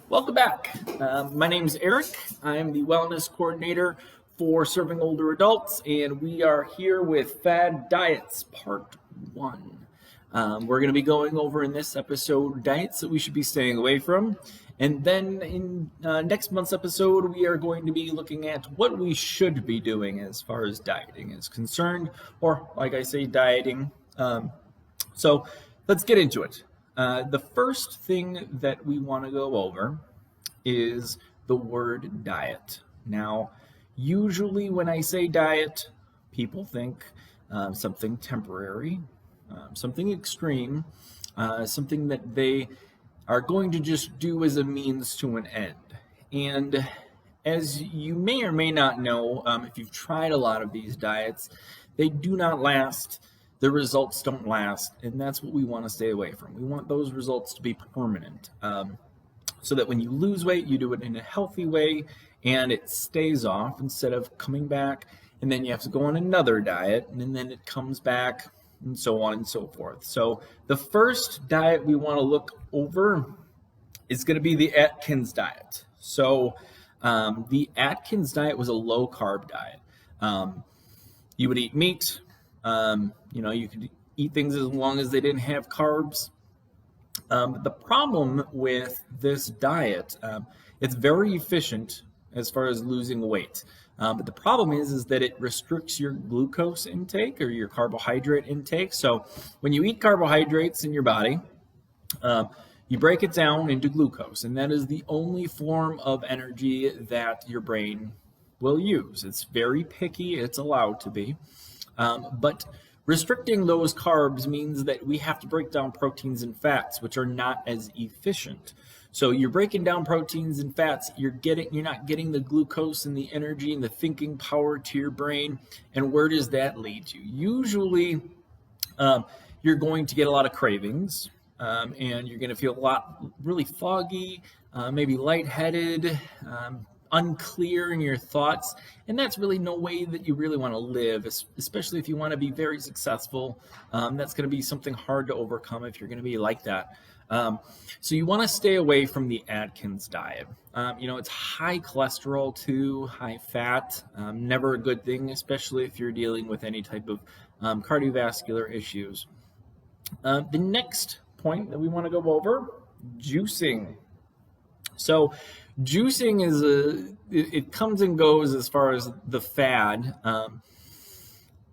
Welcome back. My name is Eric. I am the wellness coordinator for Serving Older Adults, and we are here with Fad Diets Part 1. We're going to be going over in this episode diets that we should be staying away from. And then in next month's episode, we are going to be looking at what we should be doing as far as dieting is concerned, or like I say, dieting. So let's get into it. The first thing that we want to go over is the word diet. Now, usually when I say diet, people think something temporary, something extreme, something that they are going to just do as a means to an end. And as you may or may not know, if you've tried a lot of these diets, they do not last. The results don't last, and that's what we want to stay away from. We want those results to be permanent, so that when you lose weight, you do it in a healthy way, and it stays off instead of coming back, and then you have to go on another diet, and then it comes back, and so on and so forth. So the first diet we want to look over is going to be the Atkins Diet. So the Atkins Diet was a low-carb diet. You would eat meat. You could eat things as long as they didn't have carbs. The problem with this diet, it's very efficient as far as losing weight. But the problem is that it restricts your glucose intake or your carbohydrate intake. So when you eat carbohydrates in your body, you break it down into glucose, and that is the only form of energy that your brain will use. It's very picky. It's allowed to be. But restricting those carbs means that we have to break down proteins and fats, which are not as efficient. So you're breaking down proteins and fats, you're not getting the glucose and the energy and the thinking power to your brain. And where does that lead you? Usually, you're going to get a lot of cravings, and you're going to feel really foggy, maybe lightheaded, unclear in your thoughts, and that's really no way that you really want to live, especially if you want to be very successful. That's going to be something hard to overcome if you're going to be like that. So you want to stay away from the Atkins diet. It's high cholesterol too, high fat, never a good thing, especially if you're dealing with any type of cardiovascular issues. The next point that we want to go over, juicing. So juicing it comes and goes as far as the fad.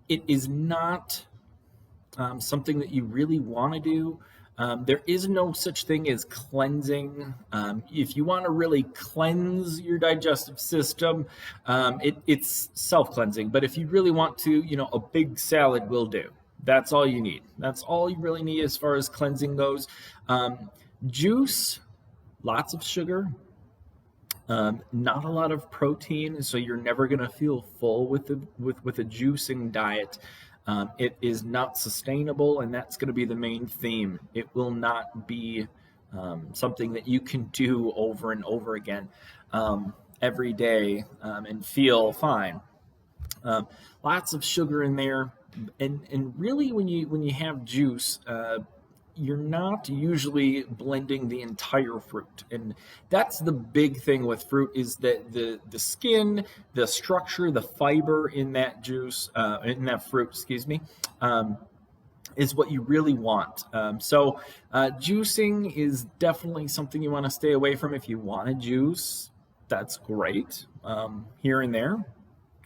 It is not something that you really want to do. There is no such thing as cleansing. If you want to really cleanse your digestive system, it's self-cleansing. But if you really want to, a big salad will do. That's all you need. That's all you really need as far as cleansing goes. Juice, lots of sugar. Not a lot of protein, so you're never going to feel full with a juicing diet. It is not sustainable, and that's going to be the main theme. It will not be something that you can do over and over again every day and feel fine. Lots of sugar in there, and really when you have juice, you're not usually blending the entire fruit. And that's the big thing with fruit, is that the skin, the structure, the fiber in that juice, in that fruit, is what you really want. So juicing is definitely something you want to stay away from. If you want to juice, that's great, here and there.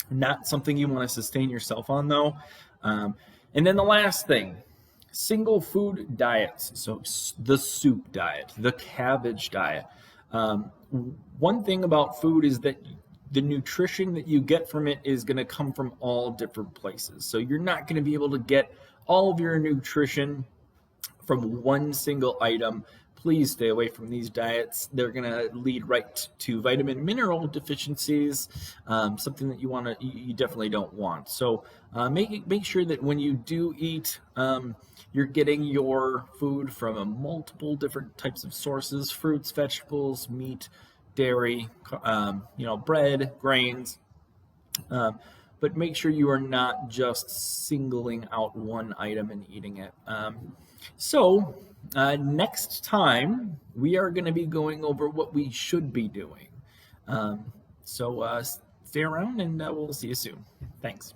Not something you want to sustain yourself on, though. And then the last thing, single food diets. So the soup diet, the cabbage diet. One thing about food is that the nutrition that you get from it is going to come from all different places. So you're not going to be able to get all of your nutrition from one single item. Please stay away from these diets. They're going to lead right to vitamin mineral deficiencies, something that you definitely don't want. So make sure that when you do eat, you're getting your food from multiple different types of sources: fruits, vegetables, meat, dairy, bread, grains. But make sure you are not just singling out one item and eating it. So, next time we are going to be going over what we should be doing. So, stay around and we'll see you soon. Thanks.